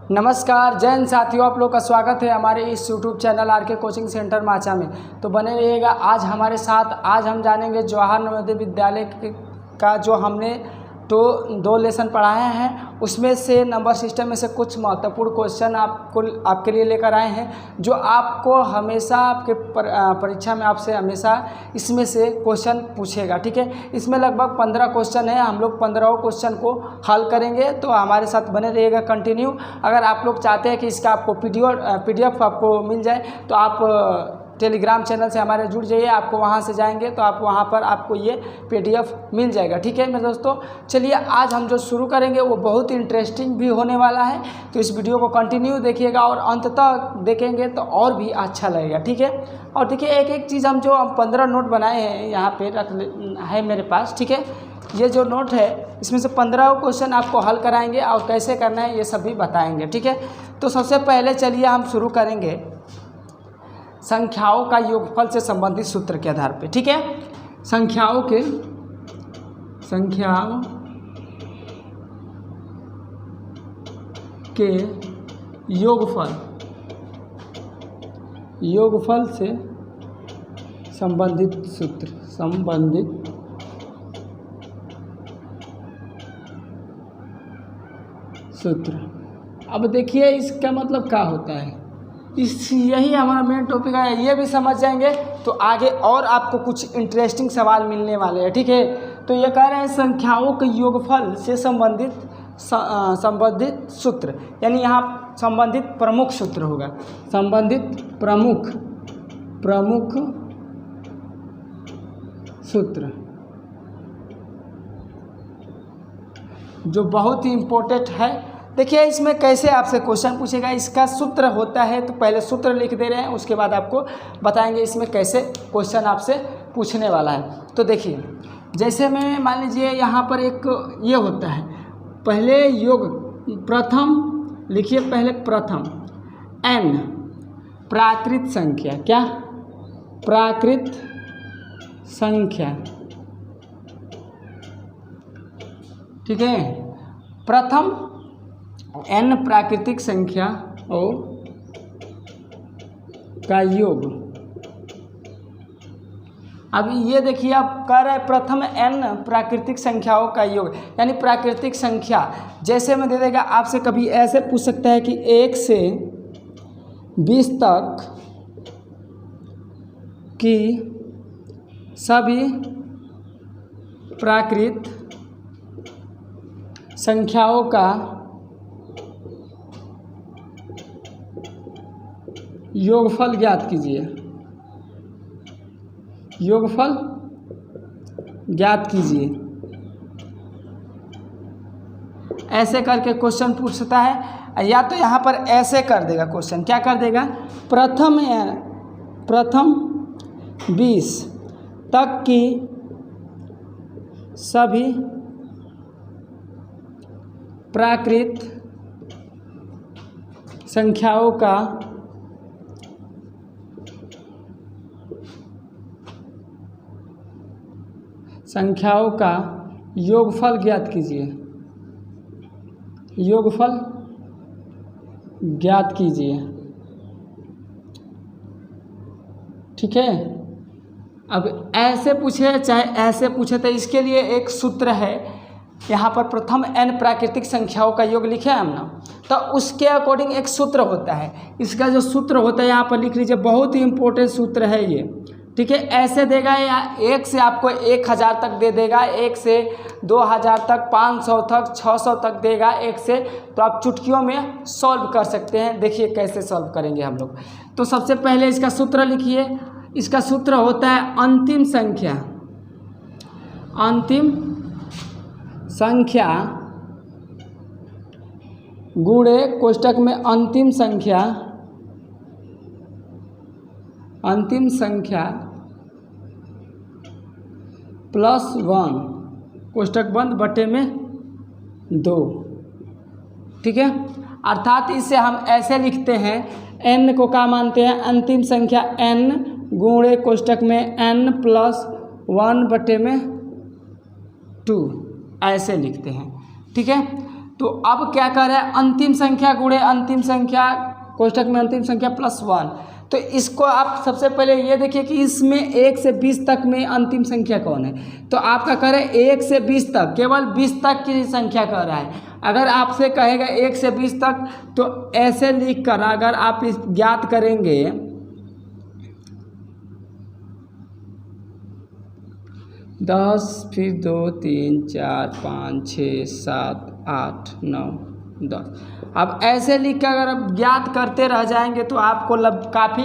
नमस्कार जय हिंद साथियों, आप लोग का स्वागत है हमारे इस यूट्यूब चैनल आर के कोचिंग सेंटर माचा में। तो बने रहिएगा आज हमारे साथ। आज हम जानेंगे जवाहर नवोदय विद्यालय का जो हमने तो 2 लेसन पढ़ाए हैं, उसमें से नंबर सिस्टम में से कुछ महत्वपूर्ण क्वेश्चन आपके लिए लेकर आए हैं, जो आपको हमेशा आपके परीक्षा में आपसे हमेशा इसमें से क्वेश्चन पूछेगा। ठीक है, इसमें लगभग 15 क्वेश्चन है। हम लोग 15 क्वेश्चन को हल करेंगे, तो हमारे साथ बने रहिएगा कंटिन्यू। अगर आप लोग चाहते हैं कि इसका आपको पीडीएफ आपको मिल जाए, तो आप टेलीग्राम चैनल से हमारे जुड़ जाइए। आपको वहां से जाएंगे तो आप वहां पर आपको ये पीडीएफ मिल जाएगा। ठीक है मेरे दोस्तों, चलिए आज हम जो शुरू करेंगे वो बहुत इंटरेस्टिंग भी होने वाला है, तो इस वीडियो को कंटिन्यू देखिएगा और अंत तक देखेंगे तो और भी अच्छा लगेगा। ठीक है, और देखिए एक एक चीज़ हम 15 नोट बनाए हैं यहाँ पे है मेरे पास। ठीक है, ये जो नोट है इसमें से 15 क्वेश्चन आपको हल कराएंगे और कैसे करना है ये सभी बताएंगे। ठीक है, तो सबसे पहले चलिए हम शुरू करेंगे संख्याओं का योगफल से संबंधित सूत्र के आधार पे। ठीक है, संख्याओं के योगफल से संबंधित सूत्र। अब देखिए इसका मतलब क्या होता है, यही हमारा मेन टॉपिक है। ये भी समझ जाएंगे तो आगे और आपको कुछ इंटरेस्टिंग सवाल मिलने वाले हैं। ठीक है, तो ये कह रहे हैं संख्याओं के योगफल से संबंधित सूत्र, यानी यहाँ संबंधित प्रमुख सूत्र होगा। संबंधित प्रमुख सूत्र जो बहुत ही इम्पोर्टेंट है। देखिए इसमें कैसे आपसे क्वेश्चन पूछेगा, इसका सूत्र होता है, तो पहले सूत्र लिख दे रहे हैं, उसके बाद आपको बताएंगे इसमें कैसे क्वेश्चन आपसे पूछने वाला है। तो देखिए जैसे मैं मान लीजिए यहाँ पर एक ये होता है, पहले योग प्रथम लिखिए, पहले प्रथम n प्राकृत संख्या, क्या प्राकृत संख्या। ठीक है, प्रथम n प्राकृतिक संख्या का योग। अब ये देखिए आप कह रहे हैं प्रथम n प्राकृतिक संख्याओं का योग, यानी प्राकृतिक संख्या जैसे में दे देगा। आपसे कभी ऐसे पूछ सकता है कि 1 से 20 तक की सभी प्राकृत संख्याओं का योगफल ज्ञात कीजिए। योगफल ज्ञात कीजिए, ऐसे करके क्वेश्चन पूछता है। या तो यहाँ पर ऐसे कर देगा क्वेश्चन, क्या कर देगा, प्रथम 20 तक की सभी प्राकृत संख्याओं का योगफल ज्ञात कीजिए। योगफल ज्ञात कीजिए। ठीक है, अब ऐसे पूछे चाहे ऐसे पूछे, तो इसके लिए एक सूत्र है। यहाँ पर प्रथम n प्राकृतिक संख्याओं का योग लिखे हम ना, तो उसके अकॉर्डिंग एक सूत्र होता है। इसका जो सूत्र होता है यहाँ पर लिख लीजिए, बहुत ही इम्पोर्टेंट सूत्र है ये। ठीक है, ऐसे देगा या 1 से आपको 1000 तक दे देगा, 1 से 2000 तक, 500 तक, 600 तक देगा 1 से, तो आप चुटकियों में सॉल्व कर सकते हैं। देखिए कैसे सॉल्व करेंगे हम लोग। तो सबसे पहले इसका सूत्र लिखिए। इसका सूत्र होता है अंतिम संख्या गुणे कोष्टक में अंतिम संख्या +1 कोष्टक बंद बटे में 2। ठीक है, अर्थात इसे हम ऐसे लिखते हैं, n को क्या मानते हैं, अंतिम संख्या n गुणे कोष्टक में n +1 बटे में 2, ऐसे लिखते हैं। ठीक है, तो अब क्या कर रहा है, अंतिम संख्या गुणे अंतिम संख्या, कोष्ठक में अंतिम संख्या प्लस 1। तो इसको आप सबसे पहले ये देखिए कि इसमें 1 से 20 तक में अंतिम संख्या कौन है। तो आपका कह रहा है 1 से 20 तक, केवल 20 तक की संख्या कह रहा है। अगर आपसे कहेगा 1 से 20 तक, तो ऐसे लिख कर अगर आप इस ज्ञात करेंगे 10, फिर 2, 3, 4, 5, 6, 7, 8, 9, 10। अब ऐसे लिख कर अगर आप ज्ञात करते रह जाएंगे तो आपको काफ़ी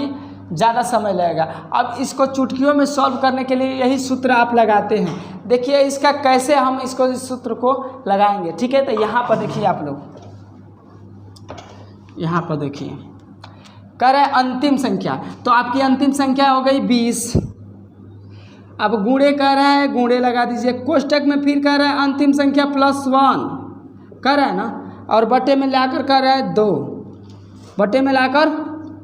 ज़्यादा समय लगेगा। अब इसको चुटकियों में सॉल्व करने के लिए यही सूत्र आप लगाते हैं। देखिए इसका कैसे हम इस सूत्र को लगाएंगे, ठीक है। तो यहाँ पर देखिए आप लोग, यहाँ पर देखिए कह रहे हैं अंतिम संख्या, तो आपकी अंतिम संख्या हो गई 20। अब गुणे कह रहा है, गुणे लगा दीजिए। कोष्ठक में फिर कह रहा है अंतिम संख्या प्लस 1 कह रहा है ना, और बटे में लाकर कह रहा है 2, बटे में लाकर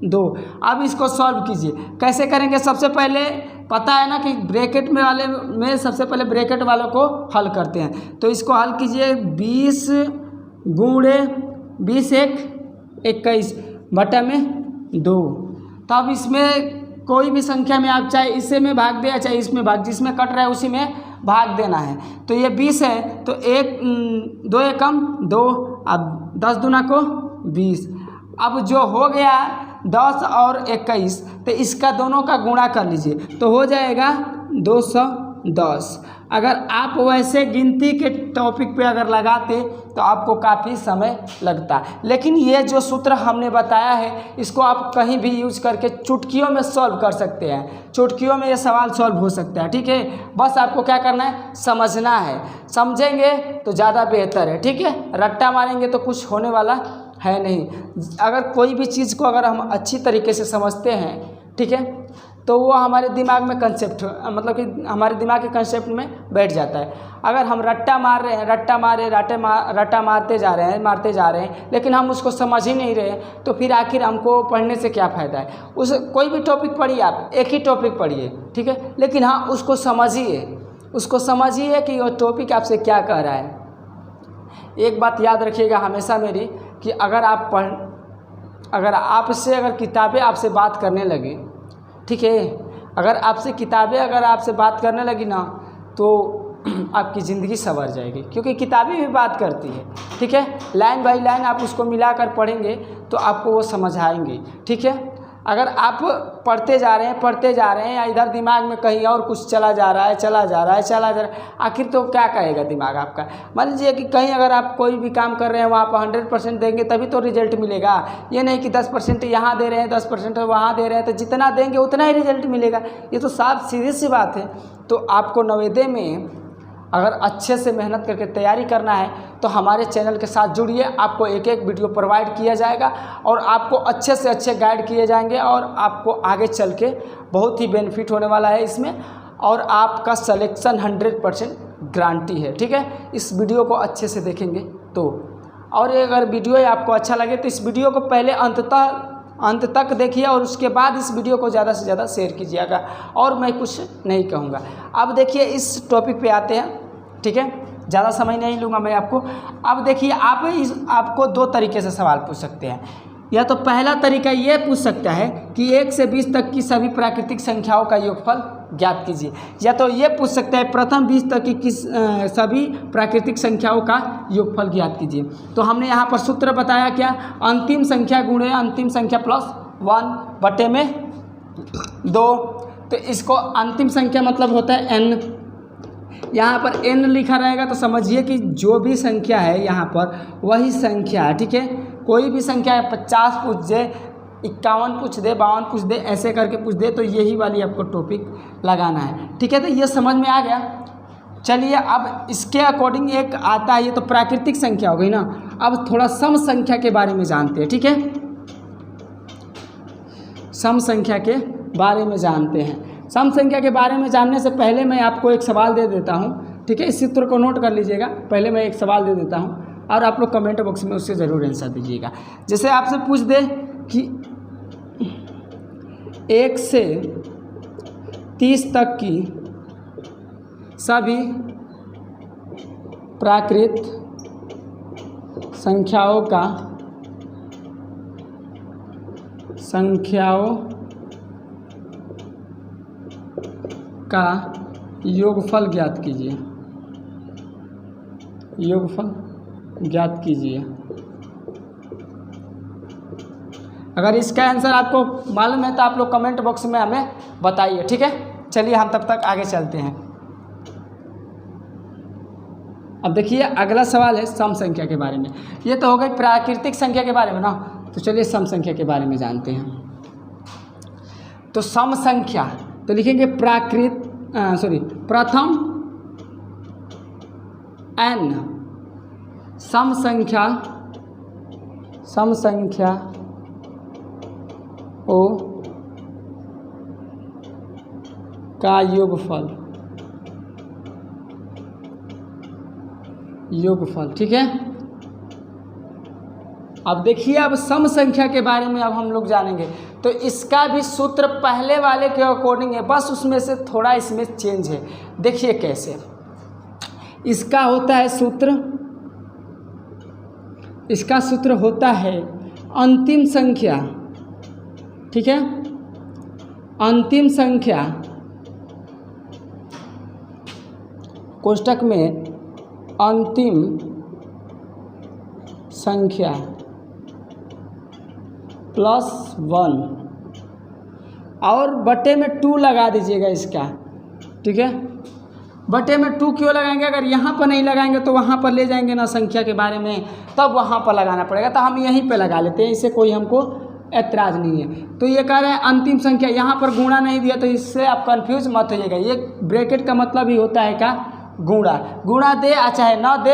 2। अब इसको सॉल्व कीजिए। कैसे करेंगे, सबसे पहले पता है ना कि ब्रैकेट में वाले में सबसे पहले ब्रैकेट वालों को हल करते हैं। तो इसको हल कीजिए, 20 गुणे 20 1 21 बटा में 2। तो अब इसमें कोई भी संख्या में आप चाहे इसे में भाग दे या चाहे इसमें भाग, जिसमें कट रहा है उसी में भाग देना है। तो ये 20 है, तो 2 एकम 2, अब 10 दूना को 20। अब जो हो गया 10 और 21, तो इसका दोनों का गुणा कर लीजिए, तो हो जाएगा 210। अगर आप वैसे गिनती के टॉपिक पे अगर लगाते तो आपको काफ़ी समय लगता, लेकिन ये जो सूत्र हमने बताया है इसको आप कहीं भी यूज करके चुटकियों में सॉल्व कर सकते हैं। चुटकियों में ये सवाल सॉल्व हो सकता है, ठीक है। बस आपको क्या करना है, समझना है। समझेंगे तो ज़्यादा बेहतर है, ठीक है। रट्टा मारेंगे तो कुछ होने वाला है नहीं। अगर कोई भी चीज़ को अगर हम अच्छी तरीके से समझते हैं, ठीक है, तो वो हमारे दिमाग में कंसेप्ट, मतलब कि हमारे दिमाग के कंसेप्ट में बैठ जाता है। अगर हम रट्टा मार रहे हैं, रट्टा मारते जा रहे हैं, लेकिन हम उसको समझ ही नहीं रहे, तो फिर आखिर हमको पढ़ने से क्या फ़ायदा है। उस कोई भी टॉपिक पढ़िए, आप एक ही टॉपिक पढ़िए, ठीक है, लेकिन हाँ उसको समझिए कि वो टॉपिक आपसे क्या कह रहा है। एक बात याद रखिएगा हमेशा मेरी, कि अगर आपसे किताबें आपसे बात करने लगी, ठीक है, अगर आपसे बात करने लगी ना, तो आपकी ज़िंदगी संवर जाएगी, क्योंकि किताबें भी बात करती है, ठीक है। लाइन बाय लाइन आप उसको मिलाकर पढ़ेंगे तो आपको वो समझ आएंगे, ठीक है। अगर आप पढ़ते जा रहे हैं या इधर दिमाग में कहीं और कुछ चला जा रहा है, आखिर तो क्या कहेगा दिमाग आपका। मान लीजिए कि कहीं अगर आप कोई भी काम कर रहे हैं, वहाँ पर 100% देंगे तभी तो रिजल्ट मिलेगा। ये नहीं कि 10% यहाँ दे रहे हैं, 10% वहाँ दे रहे हैं, तो जितना देंगे उतना ही रिजल्ट मिलेगा। ये तो साफ सीधी सी बात है। तो आपको नवोदय में अगर अच्छे से मेहनत करके तैयारी करना है तो हमारे चैनल के साथ जुड़िए। आपको एक एक वीडियो प्रोवाइड किया जाएगा और आपको अच्छे से अच्छे गाइड किए जाएंगे, और आपको आगे चल के बहुत ही बेनिफिट होने वाला है इसमें, और आपका सिलेक्शन 100% गारंटी है, ठीक है। इस वीडियो को अच्छे से देखेंगे तो, और अगर वीडियो आपको अच्छा लगे तो इस वीडियो को पहले अंत तक देखिए, और उसके बाद इस वीडियो को ज़्यादा से ज़्यादा शेयर कीजिएगा। और मैं कुछ नहीं कहूँगा। अब देखिए इस टॉपिक पे आते हैं, ठीक है, ज़्यादा समय नहीं लूँगा मैं आपको। अब देखिए आपको 2 तरीके से सवाल पूछ सकते हैं। या तो पहला तरीका ये पूछ सकता है कि 1 से 20 तक की सभी प्राकृतिक संख्याओं का योगफल ज्ञात कीजिए, या तो ये पूछ सकता है प्रथम 20 तक की सभी प्राकृतिक संख्याओं का योगफल ज्ञात कीजिए। तो हमने यहाँ पर सूत्र बताया क्या, अंतिम संख्या गुणे अंतिम संख्या प्लस 1 बटे में 2। तो इसको अंतिम संख्या मतलब होता है n। यहाँ पर n लिखा रहेगा तो समझिए कि जो भी संख्या है यहाँ पर वही संख्या है, ठीक है। कोई भी संख्या है, 50 पूछ दे, 51 पूछ दे, 52 पूछ दे, ऐसे करके पूछ दे, तो यही वाली आपको टॉपिक लगाना है, ठीक है। तो ये समझ में आ गया। चलिए अब इसके अकॉर्डिंग एक आता है, ये तो प्राकृतिक संख्या हो गई ना। अब थोड़ा सम संख्या के बारे में जानते हैं, ठीक है। सम संख्या के बारे में जानते हैं। सम संख्या के बारे में जानने से पहले मैं आपको एक सवाल दे देता हूँ, ठीक है। इस सूत्र को नोट कर लीजिएगा। पहले मैं एक सवाल दे देता हूँ और आप लोग कमेंट बॉक्स में उससे ज़रूर आंसर दीजिएगा। जैसे आपसे पूछ दे कि 1 से 30 तक की सभी प्राकृत संख्याओं का योगफल ज्ञात कीजिए। अगर इसका आंसर आपको मालूम है तो आप लोग कमेंट बॉक्स में हमें बताइए, ठीक है। चलिए हम तब तक आगे चलते हैं। अब देखिए अगला सवाल है सम संख्या के बारे में। ये तो हो गई प्राकृतिक संख्या के बारे में ना, तो चलिए सम संख्या के बारे में जानते हैं। तो सम संख्या तो लिखेंगे प्रथम n सम संख्या ओ का योगफल, ठीक है। अब देखिए अब सम संख्या के बारे में अब हम लोग जानेंगे। तो इसका भी सूत्र पहले वाले के अकॉर्डिंग है, बस उसमें से थोड़ा इसमें चेंज है। देखिए कैसे इसका होता है सूत्र, इसका सूत्र होता है अंतिम संख्या, ठीक है। अंतिम संख्या कोष्टक में अंतिम संख्या +1 और बटे में 2 लगा दीजिएगा इसका, ठीक है। बटे में 2 क्यों लगाएंगे? अगर यहाँ पर नहीं लगाएंगे तो वहाँ पर ले जाएंगे ना संख्या के बारे में, तब वहाँ पर लगाना पड़ेगा। तो हम यहीं पे लगा लेते हैं, इससे कोई हमको ऐतराज़ नहीं है। तो ये कह रहे हैं अंतिम संख्या, यहाँ पर गुणा नहीं दिया तो इससे आप कंफ्यूज मत होइएगा। ये ब्रैकेट का मतलब ही होता है क्या? गुणा दे चाहे ना दे,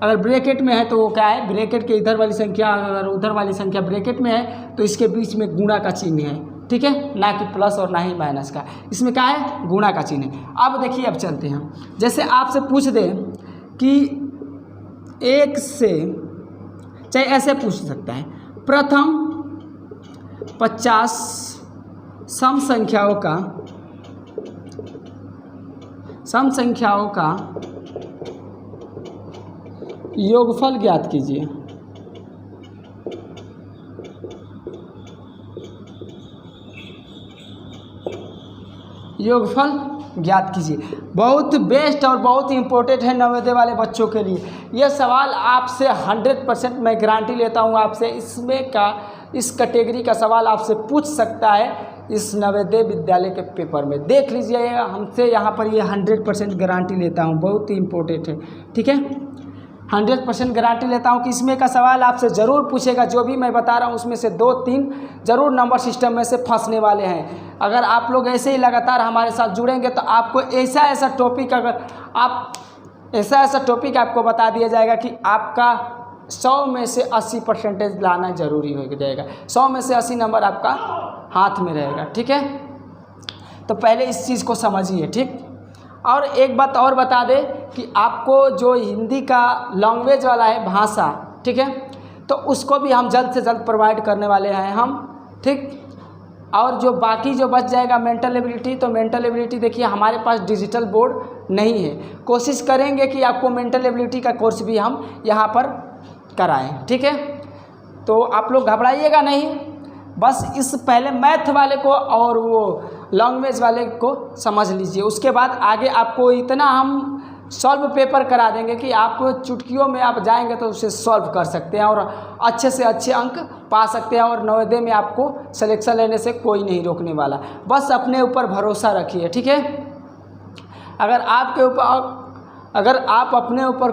अगर ब्रैकेट में है तो वो क्या है, ब्रैकेट के इधर वाली संख्या अगर उधर वाली संख्या ब्रैकेट में है तो इसके बीच में गुणा का चिन्ह है, ठीक है, ना कि प्लस और ना ही माइनस का। इसमें क्या है? गुणा का चिन्ह है। अब देखिए अब चलते हैं। जैसे आपसे पूछ दे कि 1 से, चाहे ऐसे पूछ सकता है, प्रथम 50 सम संख्याओं का योगफल ज्ञात कीजिए। बहुत बेस्ट और बहुत इम्पोर्टेंट है नवोदय वाले बच्चों के लिए। यह सवाल आपसे 100% मैं गारंटी लेता हूँ आपसे इस कैटेगरी का सवाल आपसे पूछ सकता है इस नवोदय विद्यालय के पेपर में। देख लीजिएगा, हमसे यहाँ पर ये 100% गारंटी लेता हूँ, बहुत ही इम्पोर्टेंट है, ठीक है। 100% गारंटी लेता हूँ कि इसमें का सवाल आपसे ज़रूर पूछेगा। जो भी मैं बता रहा हूँ उसमें से 2-3 ज़रूर नंबर सिस्टम में से फंसने वाले हैं। अगर आप लोग ऐसे ही लगातार हमारे साथ जुड़ेंगे तो आपको ऐसा टॉपिक आपको बता दिया जाएगा कि आपका 100 में से 80% लाना ज़रूरी हो जाएगा। 100 में से 80 नंबर आपका हाथ में रहेगा, ठीक है। तो पहले इस चीज़ को समझिए, ठीक। और एक बात और बता दें कि आपको जो हिंदी का लैंग्वेज वाला है भाषा, ठीक है, तो उसको भी हम जल्द से जल्द प्रोवाइड करने वाले हैं हम, ठीक। और जो बाकी जो बच जाएगा मेंटल एबिलिटी, तो मेंटल एबिलिटी देखिए हमारे पास डिजिटल बोर्ड नहीं है। कोशिश करेंगे कि आपको मेंटल एबिलिटी का कोर्स भी हम यहाँ पर कराएं, ठीक है। तो आप लोग घबराइएगा नहीं, बस इस पहले मैथ वाले को और वो लैंग्वेज वाले को समझ लीजिए। उसके बाद आगे आपको इतना हम सॉल्व पेपर करा देंगे कि आप चुटकियों में आप जाएंगे तो उसे सॉल्व कर सकते हैं और अच्छे से अच्छे अंक पा सकते हैं। और नवोदय में आपको सिलेक्शन लेने से कोई नहीं रोकने वाला। बस अपने ऊपर भरोसा रखिए, ठीक है। अगर आप अपने ऊपर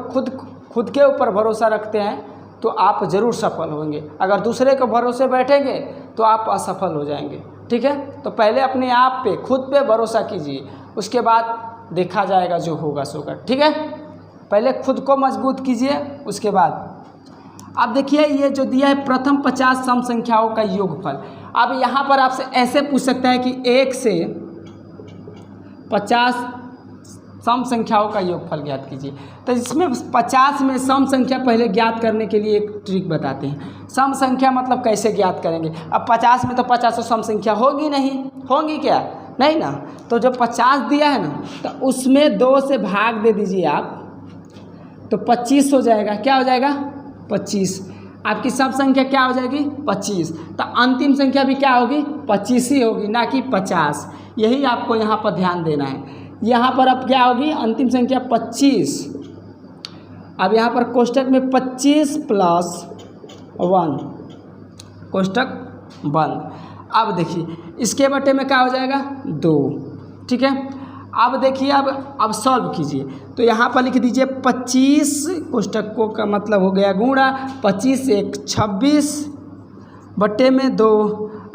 खुद के ऊपर भरोसा रखते हैं तो आप ज़रूर सफल होंगे। अगर दूसरे के भरोसे बैठेंगे तो आप असफल हो जाएंगे, ठीक है। तो पहले अपने आप पे खुद पे भरोसा कीजिए, उसके बाद देखा जाएगा जो होगा सो होगा, ठीक है। पहले खुद को मजबूत कीजिए, उसके बाद अब देखिए ये जो दिया है प्रथम 50 सम संख्याओं का योगफल। अब यहाँ पर आपसे ऐसे पूछ सकता है कि 1 से 50 सम संख्याओं का योगफल ज्ञात कीजिए। तो इसमें 50 में सम संख्या पहले ज्ञात करने के लिए एक ट्रिक बताते हैं। सम संख्या मतलब कैसे ज्ञात करेंगे? अब 50 में तो 50 सम संख्या होगी नहीं, होंगी क्या? नहीं ना। तो जब 50 दिया है ना तो उसमें 2 से भाग दे दीजिए आप, तो 25 हो जाएगा। क्या हो जाएगा? 25। आपकी सब संख्या क्या हो जाएगी 25। तो अंतिम संख्या भी क्या होगी 25 ही होगी, ना कि 50। यही आपको यहाँ पर ध्यान देना है। यहाँ पर अब क्या होगी अंतिम संख्या 25। अब यहाँ पर कोष्टक में 25 प्लस 1 कोष्टक बंद। अब देखिए इसके बटे में क्या हो जाएगा 2। ठीक है, अब देखिए अब सॉल्व कीजिए। तो यहाँ पर लिख दीजिए 25 कोष्टक को का मतलब हो गया गुणा 25 एक 26 बटे में 2।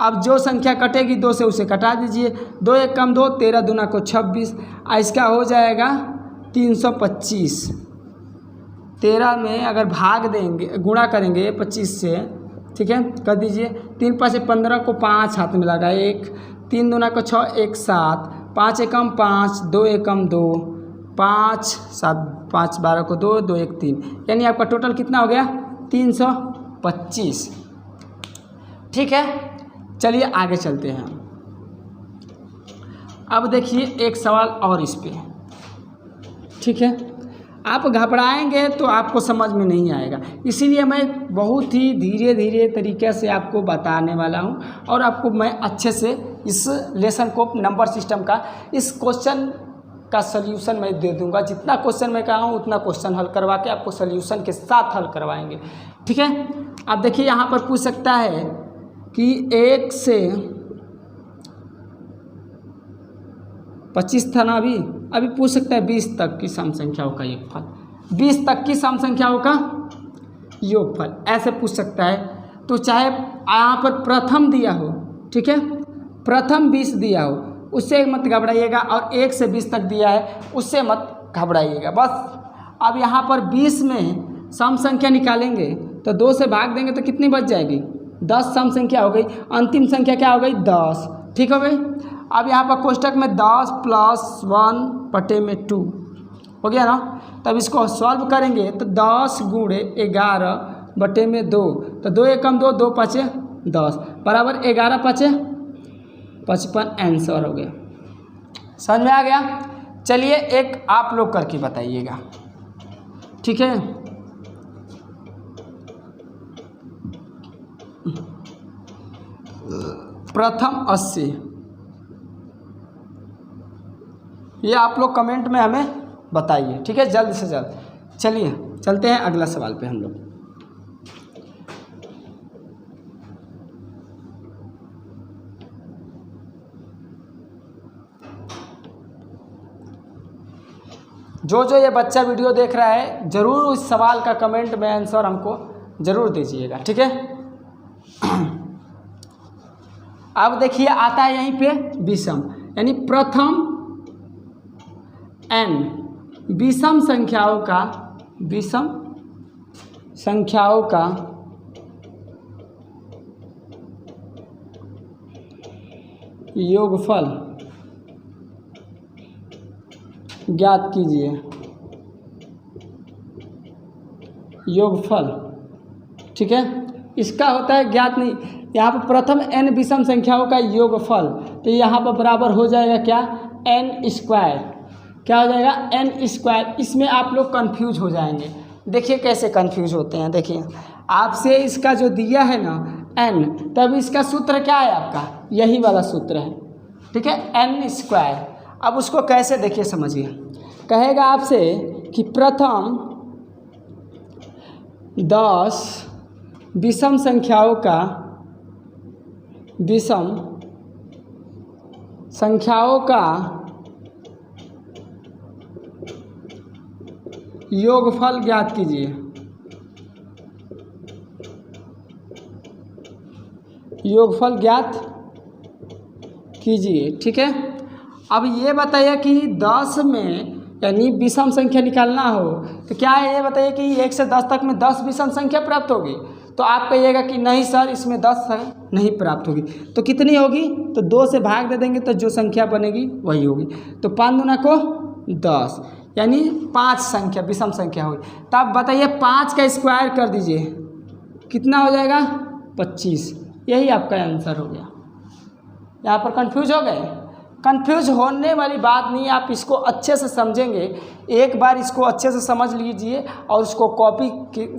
अब जो संख्या कटेगी 2 से उसे कटा दीजिए। 2 एक कम 2, 13 दूना को 26। इसका हो जाएगा 325। 13 में अगर भाग देंगे गुणा करेंगे 25 से, ठीक है, कर दीजिए। 3 5 15 को 5 हाथ में लगा 1, 3 दूना को 6 1 7, 5 एकम 5, 2 एकम 2, 5 7 5 12 को 2, 2 1 3, यानी आपका टोटल कितना हो गया 325। ठीक है, चलिए आगे चलते हैं। अब देखिए एक सवाल और इस पे। ठीक है, आप घबराएंगे तो आपको समझ में नहीं आएगा, इसीलिए मैं बहुत ही धीरे धीरे तरीके से आपको बताने वाला हूं और आपको मैं अच्छे से इस लेसन को नंबर सिस्टम का इस क्वेश्चन का सल्यूशन मैं दे दूंगा। जितना क्वेश्चन मैं कहा हूँ उतना क्वेश्चन हल करवा के आपको सल्यूशन के साथ हल करवाएंगे। ठीक है, अब देखिए यहाँ पर पूछ सकता है कि 1 से 25 था ना, अभी पूछ सकता है 20 तक की सम संख्याओं का योगफल, 20 तक की सम संख्याओं का योगफल ऐसे पूछ सकता है। तो चाहे यहाँ पर प्रथम दिया हो, ठीक है, प्रथम 20 दिया हो उससे मत घबराइएगा, और 1 से 20 तक दिया है उससे मत घबराइएगा। बस अब यहाँ पर 20 में सम संख्या निकालेंगे तो 2 से भाग देंगे तो कितनी बच जाएगी 10 सम संख्या हो गई। अंतिम संख्या क्या हो गई 10। ठीक हो गई। अब यहाँ पर कोष्टक में 10 प्लस 1 बटे में 2 हो गया ना। तब इसको सॉल्व करेंगे तो 10 गुणे 11 बटे में 2, तो 2 एकम 2, 2 पाँचे 10 बराबर 11 पाँचे 55 आंसर हो गया। समझ में आ गया। चलिए एक आप लोग करके बताइएगा। ठीक है, प्रथम 80, ये आप लोग कमेंट में हमें बताइए। ठीक है, जल्द से जल्द। चलिए चलते हैं अगला सवाल पे हम लोग। जो ये बच्चा वीडियो देख रहा है ज़रूर उस सवाल का कमेंट में आंसर हमको ज़रूर दीजिएगा। ठीक है, अब देखिए आता है यहीं पे विषम, यानी प्रथम n विषम संख्याओं का योगफल ज्ञात कीजिए। योगफल, ठीक है, इसका होता है ज्ञात नहीं, यहाँ पर प्रथम n विषम संख्याओं का योगफल, तो यहाँ पर बराबर हो जाएगा क्या n स्क्वायर। क्या हो जाएगा n स्क्वायर। इसमें आप लोग कंफ्यूज हो जाएंगे। देखिए कैसे कंफ्यूज होते हैं। देखिए आपसे इसका जो दिया है ना n, तब इसका सूत्र क्या है आपका, यही वाला सूत्र है। ठीक है, n स्क्वायर। अब उसको कैसे देखिए समझिए। कहेगा आपसे कि प्रथम 10 विषम संख्याओं का योगफल ज्ञात कीजिए। योगफल ज्ञात कीजिए। ठीक है, अब ये बताइए कि 10 में यानी विषम संख्या निकालना हो तो क्या है, ये बताइए कि 1 से 10 तक में 10 विषम संख्या प्राप्त होगी। तो आप कहिएगा कि नहीं सर इसमें 10 है, नहीं प्राप्त होगी। तो कितनी होगी, तो 2 से भाग दे देंगे तो जो संख्या बनेगी वही होगी। तो 5 दूना को 10, यानी 5 संख्या विषम संख्या होगी। तो आप बताइए 5 का स्क्वायर कर दीजिए, कितना हो जाएगा 25। यही आपका आंसर हो गया। यहाँ पर कंफ्यूज हो गए। कंफ्यूज होने वाली बात नहीं है, आप इसको अच्छे से समझेंगे। एक बार इसको अच्छे से समझ लीजिए और उसको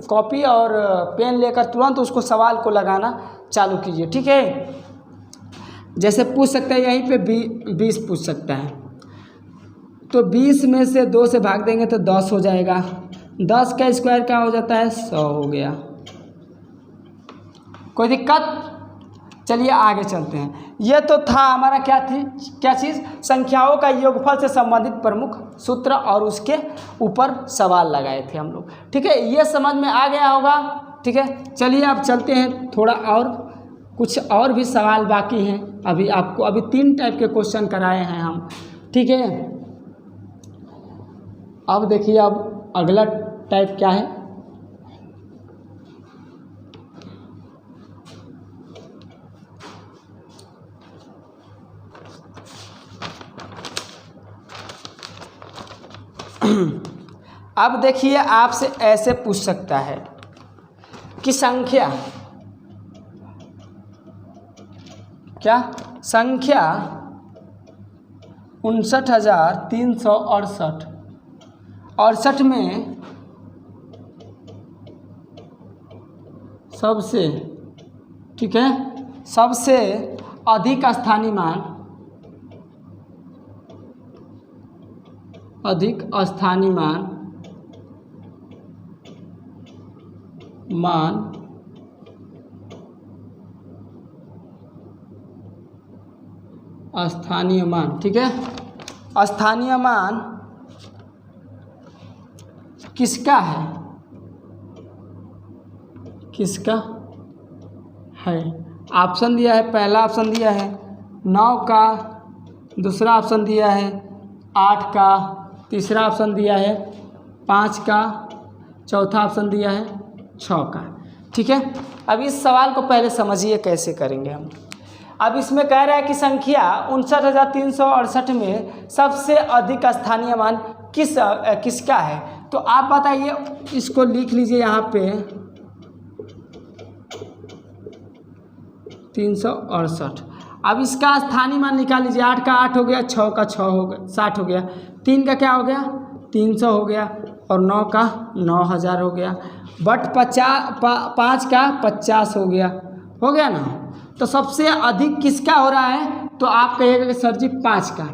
कॉपी और पेन लेकर तुरंत उसको सवाल को लगाना चालू कीजिए, ठीक है। जैसे पूछ सकता है यहीं पे 20 पूछ सकता है, तो 20 में से 2 से भाग देंगे तो 10 हो जाएगा। 10 का स्क्वायर क्या हो जाता है? 100 हो गया। कोई दिक्कत? चलिए आगे चलते हैं। ये तो था हमारा क्या चीज़? संख्याओं का योगफल से संबंधित प्रमुख सूत्र और उसके ऊपर सवाल लगाए थे हम लोग, ठीक है। ये समझ में आ गया होगा, ठीक है। चलिए अब चलते हैं, थोड़ा और कुछ और भी सवाल बाकी हैं। अभी 3 टाइप के क्वेश्चन कराए हैं हम, ठीक है। अब देखिए अब अगला टाइप क्या है। अब देखिए आपसे ऐसे पूछ सकता है कि संख्या 59,368 में सबसे, ठीक है, सबसे अधिक स्थानीय मान, ठीक है। स्थानीय मान किसका है? ऑप्शन दिया है, पहला ऑप्शन दिया है 9 का, दूसरा ऑप्शन दिया है 8 का, तीसरा ऑप्शन दिया है 5 का, चौथा ऑप्शन दिया है 6 का, ठीक है। अब इस सवाल को पहले समझिए कैसे करेंगे हम। अब इसमें कह रहा है कि संख्या 59,368 में सबसे अधिक स्थानीय मान किसका है। तो आप बताइए, इसको लिख लीजिए यहाँ पे 368। अब इसका स्थानीय मान निकाल लीजिए। 8 का 8 हो गया, 6 का 6 हो गया, 60 हो गया, 3 का क्या हो गया? 300 हो गया, और 9 का 9,000 हो गया, बट 5 का 50 हो गया ना। तो सबसे अधिक किसका हो रहा है? तो आप कहिएगा कि सर जी 5 का।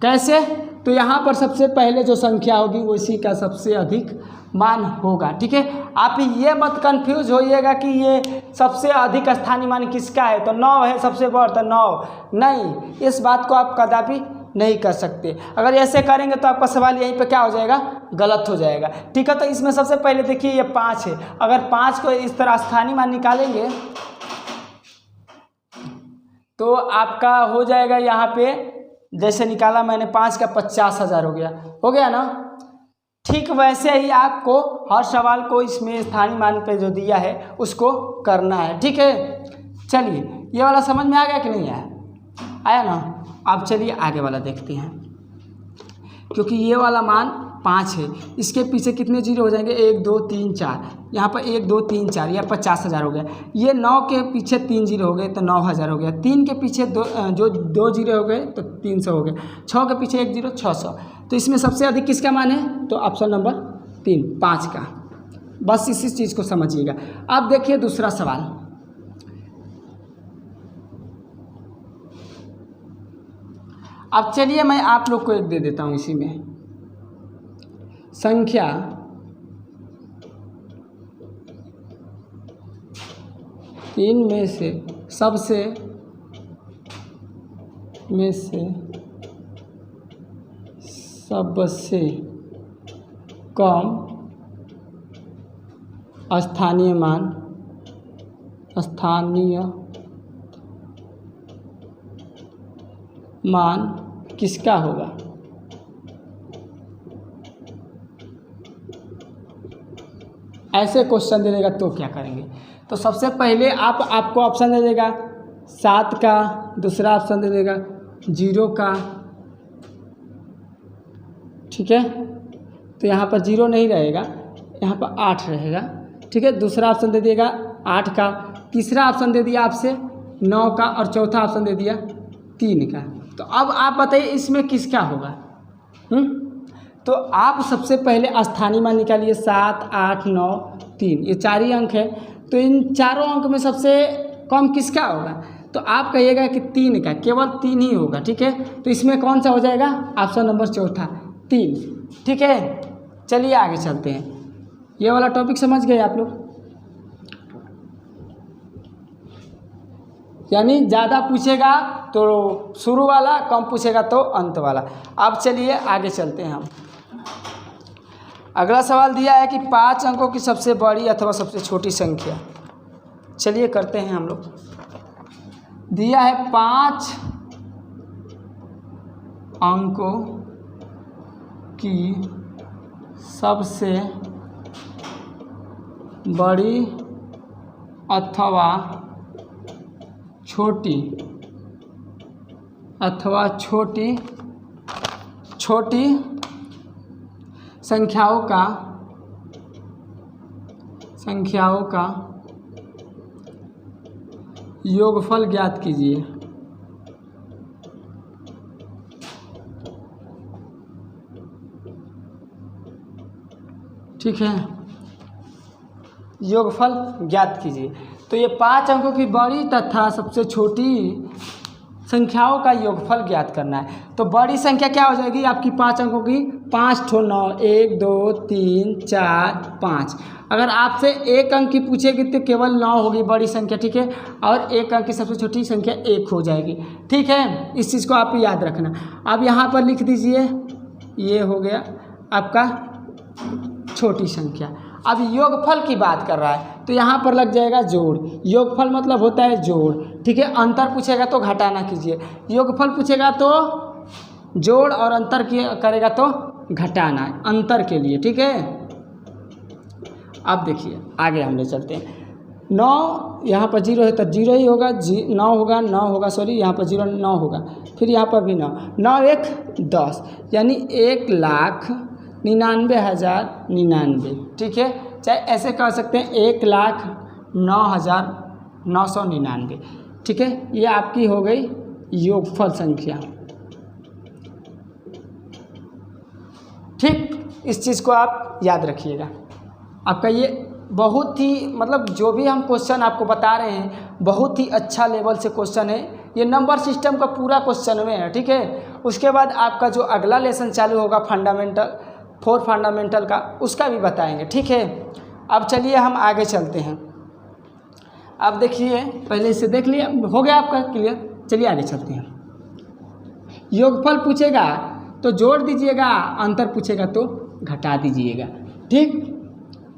कैसे? तो यहाँ पर सबसे पहले जो संख्या होगी उसी का सबसे अधिक मान होगा, ठीक है। आप ये मत कंफ्यूज होइएगा कि ये सबसे अधिक स्थानीय मान किसका है, तो 9 है सबसे बड़ा, तो 9 नहीं, इस बात को आप कदापि नहीं कर सकते। अगर ऐसे करेंगे तो आपका सवाल यहीं पे क्या हो जाएगा? गलत हो जाएगा, ठीक है। तो इसमें सबसे पहले देखिए ये 5 है। अगर 5 को इस तरह स्थानीय मान निकालेंगे तो आपका हो जाएगा यहाँ पे, जैसे निकाला मैंने 5 का 50,000 हो गया ना। ठीक वैसे ही आपको हर सवाल को इसमें स्थानीय मान पे जो दिया है उसको करना है, ठीक है। चलिए ये वाला समझ में आ गया कि नहीं आया ना। अब चलिए आगे वाला देखते हैं, क्योंकि ये वाला मान 5 है, इसके पीछे कितने जीरो हो जाएंगे? 1 2 3 4, यहाँ पर 1 2 3 4, यह 50,000 हो गया। ये 9 के पीछे 3 जीरो हो गए तो 9,000 हो गया। 3 के पीछे 2 जीरो हो गए तो 300 हो गया। 6 के पीछे 1 जीरो 600। तो इसमें सबसे अधिक किसका मान है? तो ऑप्शन नंबर 3 5 का। बस इसी चीज़ को समझिएगा। अब देखिए दूसरा सवाल। अब चलिए मैं आप लोग को एक दे देता हूँ इसी में। संख्या 3 में से सबसे कम स्थानीय मान किसका होगा? ऐसे क्वेश्चन दे देगा तो क्या करेंगे? तो सबसे पहले आपको ऑप्शन दे देगा 7 का, दूसरा ऑप्शन दे देगा 0 का, ठीक है। तो यहाँ पर 0 नहीं रहेगा, यहाँ पर 8 रहेगा, ठीक है। दूसरा ऑप्शन दे देगा 8 का, तीसरा ऑप्शन दे दिया आपसे 9 का, और चौथा ऑप्शन दे दिया 3 का। तो अब आप बताइए इसमें किसका होगा। तो आप सबसे पहले स्थानीय मान निकालिए 7, 8, 9, 3, ये 4 ही अंक है। तो इन चारों अंक में सबसे कम किसका होगा, तो आप कहिएगा कि 3 का, केवल 3 ही होगा। ठीक है, तो इसमें कौन सा हो जाएगा, ऑप्शन नंबर चौथा 3। ठीक है, चलिए आगे चलते हैं। ये वाला टॉपिक समझ गए आप लोग, यानी ज़्यादा पूछेगा तो शुरू वाला, कम पूछेगा तो अंत वाला। अब चलिए आगे चलते हैं हम। अगला सवाल दिया है कि 5 अंकों की सबसे बड़ी अथवा सबसे छोटी संख्या। चलिए करते हैं हम लोग। दिया है 5 अंकों की सबसे बड़ी अथवा छोटी संख्याओं का योगफल ज्ञात कीजिए। ठीक है, योगफल ज्ञात कीजिए। तो ये 5 अंकों की बड़ी तथा सबसे छोटी संख्याओं का योगफल ज्ञात करना है। तो बड़ी संख्या क्या हो जाएगी आपकी 5 अंकों की, 5 ठो 9, 1, 2, 3, 4, 5। अगर आपसे 1 अंक की पूछेगी तो केवल 9 होगी बड़ी संख्या। ठीक है, और 1 अंक की सबसे छोटी संख्या 1 हो जाएगी। ठीक है, इस चीज़ को आप याद रखना। अब यहाँ पर लिख दीजिए, ये हो गया आपका छोटी संख्या। अब योगफल की बात कर रहा है तो यहाँ पर लग जाएगा जोड़। योगफल मतलब होता है जोड़। ठीक है, अंतर पूछेगा तो घटाना कीजिए, योगफल पूछेगा तो जोड़, और अंतर करेगा तो घटाना, अंतर के लिए। ठीक है, अब देखिए आगे हम ले चलते हैं। 9 यहाँ पर 0 है तो 0 ही होगा, 9 होगा सॉरी, यहाँ पर 0 9 होगा, फिर यहाँ पर भी 9, 9 1 10, यानी 1,99,099। ठीक है, चाहे ऐसे कह सकते हैं 1,09,999। ठीक है, ये आपकी हो गई योगफल संख्या। ठीक, इस चीज़ को आप याद रखिएगा। आपका ये बहुत ही मतलब जो भी हम क्वेश्चन आपको बता रहे हैं बहुत ही अच्छा लेवल से क्वेश्चन है। ये नंबर सिस्टम का पूरा क्वेश्चन में है। ठीक है, उसके बाद आपका जो अगला लेसन चालू होगा फंडामेंटल 4 फंडामेंटल का, उसका भी बताएंगे। ठीक है, अब चलिए हम आगे चलते हैं। अब देखिए, पहले इसे देख लिया, हो गया आपका क्लियर। चलिए आगे चलते हैं। योगफल पूछेगा तो जोड़ दीजिएगा, अंतर पूछेगा तो घटा दीजिएगा। ठीक,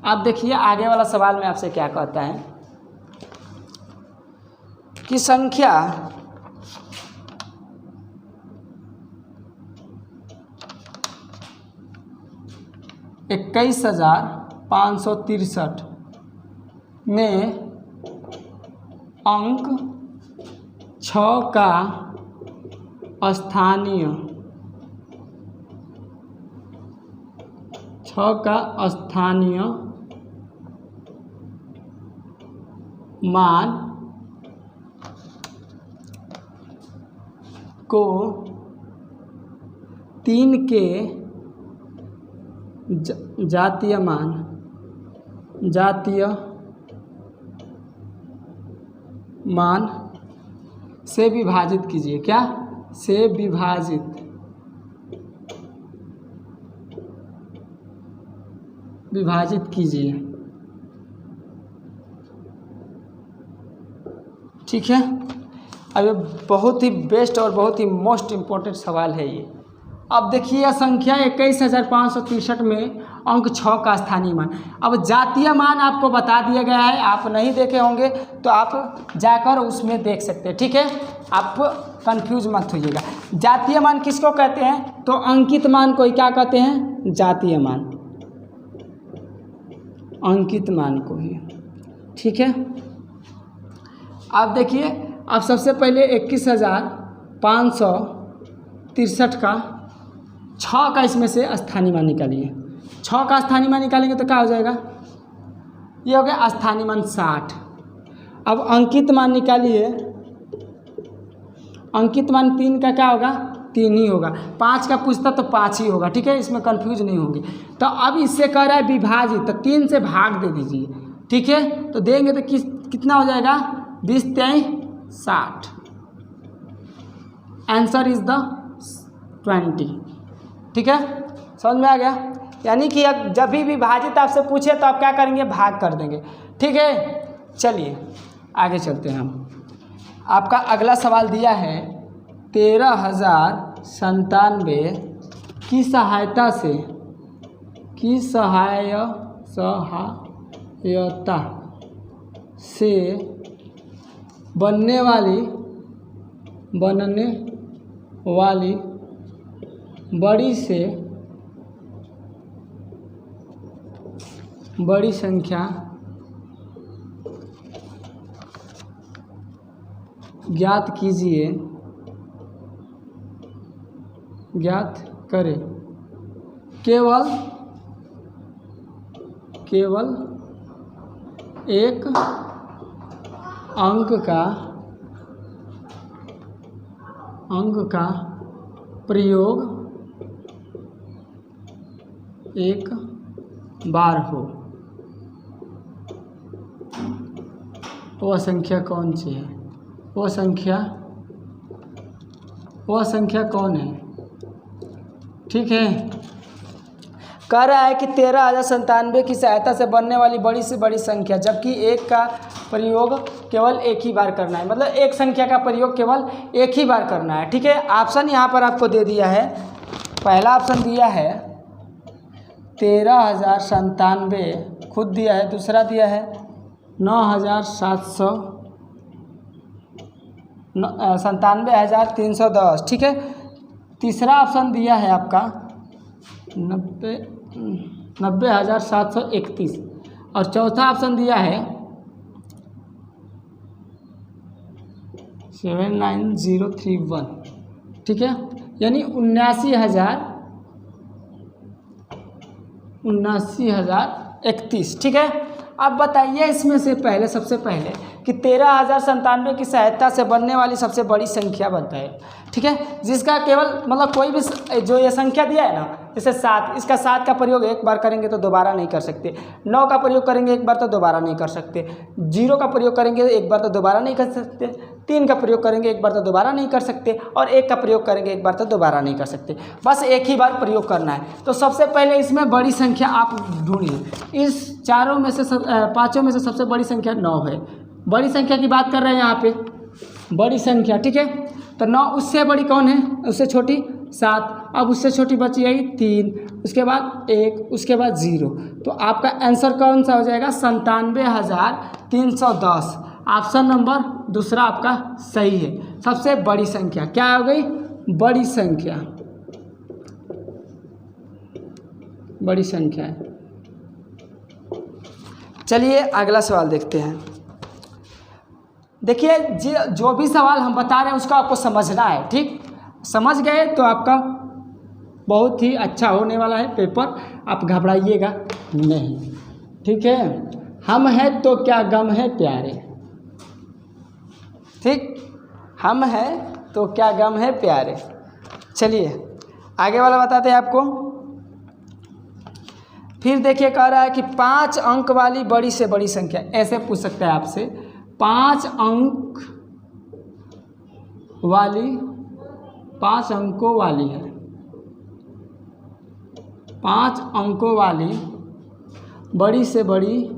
अब देखिए आगे वाला सवाल में आपसे क्या कहता है कि संख्या 21,563 में अंक 6 का स्थानीय मान को 3 के जातीय मान से विभाजित कीजिए। क्या से विभाजित कीजिए। ठीक है, अब ये बहुत ही बेस्ट और बहुत ही मोस्ट इम्पोर्टेंट सवाल है ये। अब देखिए संख्या 21,563 में अंक 6 का स्थानीय मान। अब जातीय मान आपको बता दिया गया है, आप नहीं देखे होंगे तो आप जाकर उसमें देख सकते हैं। ठीक है, आप कंफ्यूज मत होइएगा। जातीय मान किसको कहते हैं, तो अंकित मान को ही क्या कहते हैं, जातीय मान, अंकित मान को ही। ठीक है, आप देखिए, अब सबसे पहले 21,563 का 6 का इसमें से स्थानीय मान निकालिए। 6 का स्थानीय मान निकालेंगे तो क्या हो जाएगा, ये हो गया स्थानीय मान 60। अब अंकित मान निकालिए, अंकित मान 3 का क्या होगा, 3 ही होगा। 5 का पूछता तो 5 ही होगा, ठीक है, इसमें कंफ्यूज नहीं होंगे। तो अब इससे कह रहा है विभाजित, तो 3 से भाग दे दीजिए, ठीक है। तो देंगे तो कितना हो जाएगा, 20 3 60। आंसर इज द 20, ठीक है, समझ में आ गया। यानी कि अब जब भी विभाजित आपसे पूछे तो आप क्या करेंगे, भाग कर देंगे, ठीक है। चलिए आगे चलते हैं हम। आपका अगला सवाल दिया है 13,097 की सहायता से बनने वाली बड़ी से बड़ी संख्या ज्ञात करें। केवल एक अंक का प्रयोग एक बार हो। वह संख्या कौन सी है, वह संख्या कौन है, ठीक है। कह रहा है कि 13,097 की सहायता से बनने वाली बड़ी से बड़ी संख्या, जबकि एक का प्रयोग केवल एक ही बार करना है, मतलब एक संख्या का प्रयोग केवल एक ही बार करना है, ठीक है। ऑप्शन यहाँ पर आपको दे दिया है। पहला ऑप्शन दिया है 13,097 खुद दिया है, दूसरा दिया है 97,310, ठीक है। तीसरा ऑप्शन दिया है आपका 90,731 और चौथा ऑप्शन दिया है 79031, ठीक है। यानी 79,031, ठीक है। अब बताइए इसमें से पहले, सबसे पहले कि 13,097 की सहायता से बनने वाली सबसे बड़ी संख्या बनता है, ठीक है, जिसका केवल मतलब कोई भी जो ये संख्या दिया है ना, जैसे 7, इसका 7 का प्रयोग एक बार करेंगे तो दोबारा नहीं कर सकते, 9 का प्रयोग करेंगे एक बार तो दोबारा नहीं कर सकते, 0 का प्रयोग करेंगे एक बार तो दोबारा नहीं कर सकते, 3 का प्रयोग करेंगे एक बार तो दोबारा नहीं कर सकते, और 1 का प्रयोग करेंगे एक बार तो दोबारा नहीं कर सकते, बस एक ही बार प्रयोग करना है। तो सबसे पहले इसमें बड़ी संख्या आप ढूंढिए। इस चारों में से पाँचों में से सबसे बड़ी संख्या 9 है। बड़ी संख्या की बात कर रहे हैं यहाँ पे, बड़ी संख्या, ठीक है। तो 9 उससे बड़ी कौन है, उससे छोटी 7, अब उससे छोटी बची यही 3, उसके बाद 1, उसके बाद 0। तो आपका आंसर कौन सा हो जाएगा, 97,310। ऑप्शन नंबर दूसरा आपका सही है। सबसे बड़ी संख्या क्या हो गई, बड़ी संख्या है। चलिए अगला सवाल देखते हैं। देखिए जो भी सवाल हम बता रहे हैं उसका आपको समझना है, ठीक। समझ गए तो आपका बहुत ही अच्छा होने वाला है पेपर, आप घबराइएगा नहीं, ठीक है। हम हैं तो क्या गम है प्यारे, ठीक, हम हैं तो क्या गम है प्यारे। चलिए आगे वाला बताते हैं आपको। फिर देखिए कह रहा है कि 5 अंक वाली बड़ी से बड़ी संख्या, ऐसे पूछ सकता है आपसे, 5 अंकों वाली है, 5 अंकों वाली बड़ी से बड़ी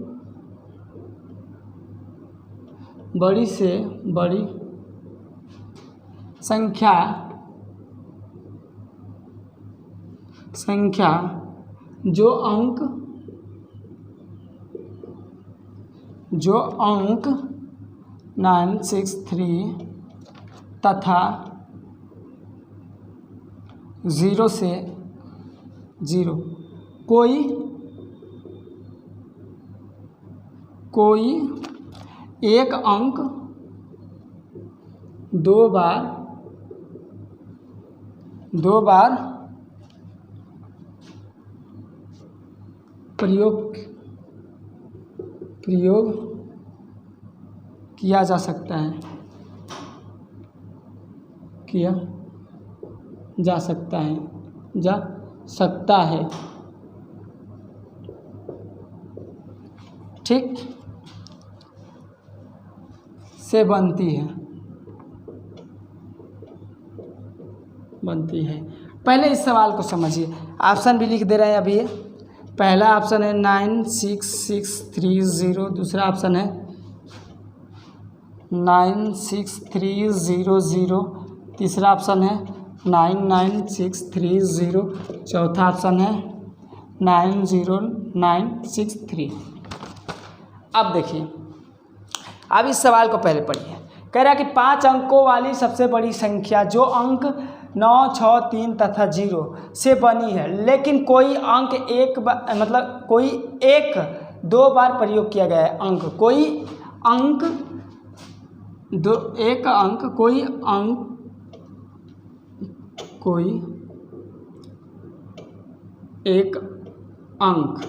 संख्या जो अंक 963 तथा 0 से 0 कोई एक अंक 2 बार प्रयोग किया जा सकता है। किया जा सकता है। ठीक से बनती है। पहले इस सवाल को समझिए, ऑप्शन भी लिख दे रहे हैं अभी। पहला ऑप्शन है 96630, दूसरा ऑप्शन है 96300, तीसरा ऑप्शन है 99630, चौथा ऑप्शन है 90963। अब देखिए, अब इस सवाल को पहले पढ़िए। कह रहा है कि 5 अंकों वाली सबसे बड़ी संख्या जो अंक 9, 6, 3 तथा 0 से बनी है, लेकिन कोई अंक कोई एक 2 बार प्रयोग किया गया है। कोई एक अंक,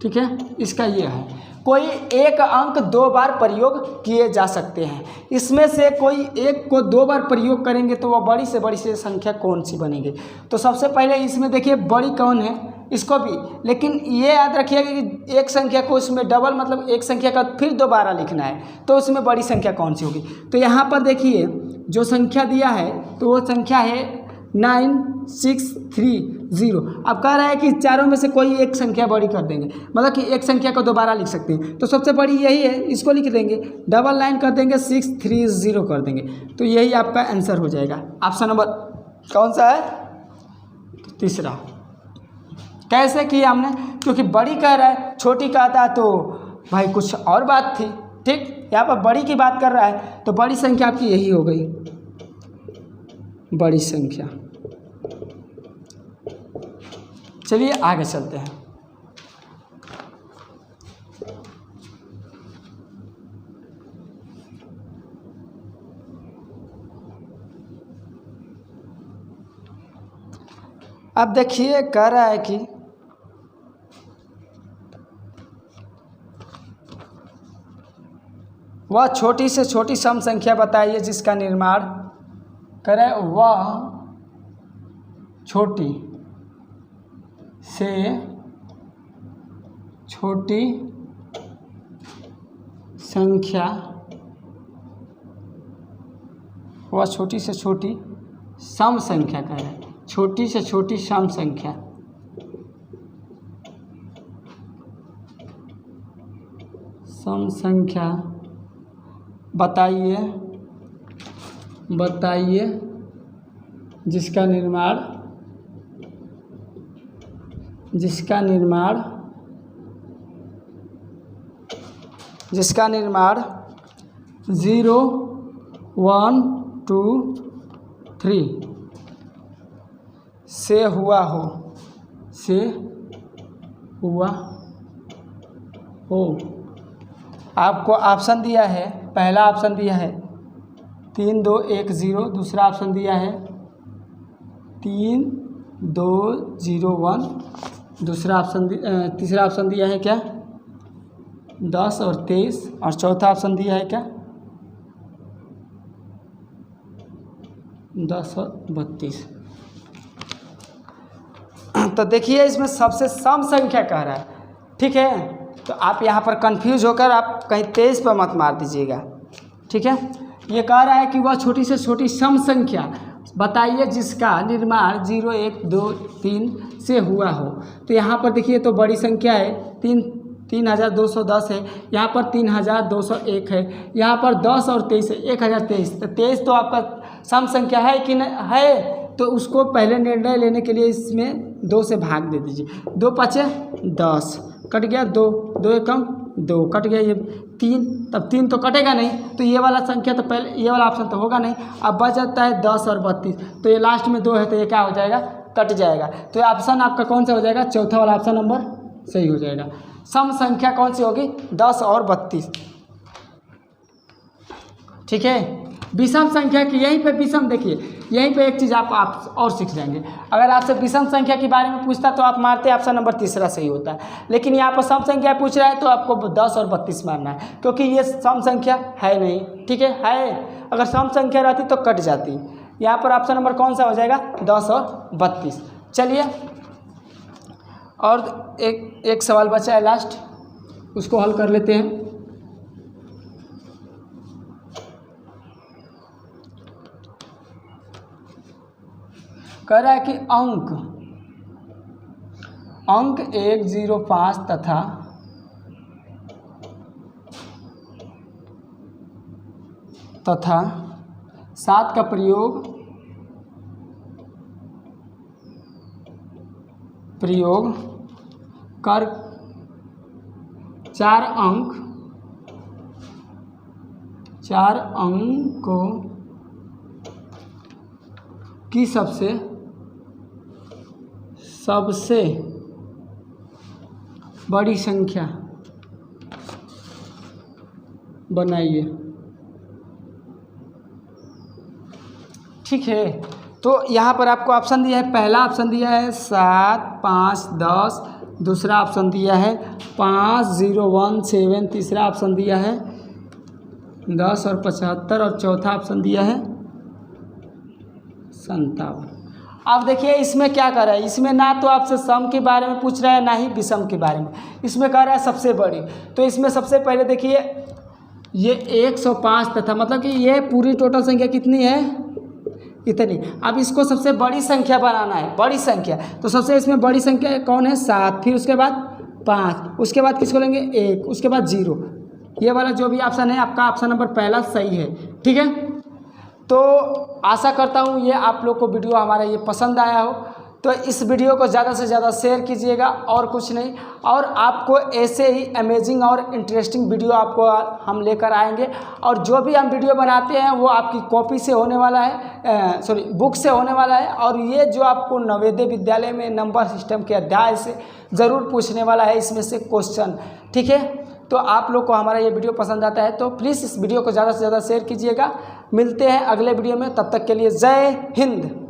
ठीक है, इसका ये है, कोई एक अंक 2 बार प्रयोग किए जा सकते हैं। इसमें से कोई एक को 2 बार प्रयोग करेंगे तो वह बड़ी से बड़ी से संख्या कौन सी बनेगी। तो सबसे पहले इसमें देखिए बड़ी कौन है, इसको भी, लेकिन ये याद रखिएगा कि एक संख्या को इसमें डबल मतलब एक संख्या का फिर दोबारा लिखना है, तो उसमें बड़ी संख्या कौन सी होगी। तो यहाँ पर देखिए जो संख्या दिया है तो वो संख्या है 9630। अब कह रहा है कि चारों में से कोई एक संख्या बड़ी कर देंगे, मतलब कि एक संख्या को दोबारा लिख सकते हैं। तो सबसे बड़ी यही है, इसको लिख देंगे, डबल लाइन कर देंगे, 630 कर देंगे, तो यही आपका आंसर हो जाएगा। ऑप्शन नंबर कौन सा है, तीसरा। कैसे किया हमने, क्योंकि बड़ी कह रहा है, छोटी कहता तो भाई कुछ और बात थी। ठीक, यहाँ पर बड़ी की बात कर रहा है तो बड़ी संख्या आपकी यही हो गई, बड़ी संख्या। चलिए आगे चलते हैं। अब देखिए कह रहा है कि वह छोटी से छोटी सम संख्या बताइए जिसका निर्माण करे, वह छोटी से छोटी संख्या, वह छोटी से छोटी सम संख्या कह रहे हैं, छोटी से छोटी सम संख्या, सम संख्या बताइए जिसका निर्माण 0, 1, 2, 3 से हुआ हो। आपको ऑप्शन दिया है, पहला ऑप्शन दिया है 3, 2, 1, 0, दूसरा ऑप्शन दिया है 3, 2, 0, 1, दूसरा ऑप्शन तीसरा ऑप्शन दिया है क्या 10 और 23, और चौथा ऑप्शन दिया है क्या 10 और 32। तो देखिए इसमें सबसे सम संख्या कह रहा है, ठीक है। तो आप यहाँ पर कंफ्यूज होकर आप कहीं 23 पर मत मार दीजिएगा, ठीक है। ये कह रहा है कि वह छोटी से छोटी सम संख्या बताइए जिसका निर्माण 0, 1, 2, 3 से हुआ हो। तो यहाँ पर देखिए तो बड़ी संख्या है 3210 है, यहाँ पर 3201 है, यहाँ पर 10 और 23 है, 1023। तो 23 तो आपका सम संख्या है कि नहीं है, तो उसको पहले निर्णय लेने के लिए इसमें 2 से भाग दे दीजिए। 2 5 10 कट गया, 2 2 एकम 2 कट गया, ये 3, तब 3 तो कटेगा नहीं, तो ये वाला संख्या तो पहले ये वाला ऑप्शन तो होगा नहीं। अब बच जाता है 10 और 32, तो ये लास्ट में 2 है तो ये क्या हो जाएगा, कट जाएगा। तो ये ऑप्शन आपका कौन सा हो जाएगा, चौथा वाला ऑप्शन नंबर सही हो जाएगा। सम संख्या कौन सी होगी, 10 और 32, ठीक है। विषम संख्या की, यहीं पे विषम, देखिए यहीं पे एक चीज़ आप और सीख जाएंगे। अगर आपसे विषम संख्या के बारे में पूछता तो आप मारते ऑप्शन नंबर तीसरा सही होता है, लेकिन यहाँ पर सम संख्या पूछ रहा है तो आपको 10 और 32 मारना है, क्योंकि ये सम संख्या है नहीं। ठीक है, अगर सम संख्या रहती तो कट जाती। यहाँ पर ऑप्शन नंबर कौन सा हो जाएगा, 10 और 32। चलिए, और एक सवाल बचा है लास्ट, उसको हल कर लेते हैं। कह रहा है कि अंक 105 तथा 7 का प्रयोग कर 4 अंकों की सबसे बड़ी संख्या बनाइए। ठीक है, तो यहाँ पर आपको ऑप्शन दिया है, पहला ऑप्शन दिया है 7, 5, 10, दूसरा ऑप्शन दिया है 5, 0, 1, 7, तीसरा ऑप्शन दिया है 10 और 75, और चौथा ऑप्शन दिया है 57। अब देखिए इसमें क्या कर रहा है, इसमें ना तो आपसे सम के बारे में पूछ रहा है ना ही विषम के बारे में, इसमें कह रहा है सबसे बड़ी। तो इसमें सबसे पहले देखिए ये 105 तथा, मतलब कि ये पूरी टोटल संख्या कितनी है, इतनी। अब इसको सबसे बड़ी संख्या बनाना है, बड़ी संख्या, तो सबसे इसमें बड़ी संख्या कौन है, 7, फिर उसके बाद 5, उसके बाद किसको लेंगे 1, उसके बाद 0। ये वाला जो भी ऑप्शन है आपका ऑप्शन नंबर पहला सही है। ठीक है, तो आशा करता हूँ ये आप लोग को वीडियो हमारा ये पसंद आया हो, तो इस वीडियो को ज़्यादा से ज़्यादा शेयर कीजिएगा, और कुछ नहीं। और आपको ऐसे ही अमेजिंग और इंटरेस्टिंग वीडियो आपको हम लेकर आएंगे, और जो भी हम वीडियो बनाते हैं वो आपकी कॉपी से होने वाला है, बुक से होने वाला है, और ये जो आपको नवोदय विद्यालय में नंबर सिस्टम के अध्याय से ज़रूर पूछने वाला है इसमें से क्वेश्चन। ठीक है, तो आप लोग को हमारा ये वीडियो पसंद आता है तो प्लीज़ इस वीडियो को ज़्यादा से ज़्यादा शेयर कीजिएगा। मिलते हैं अगले वीडियो में, तब तक के लिए जय हिंद।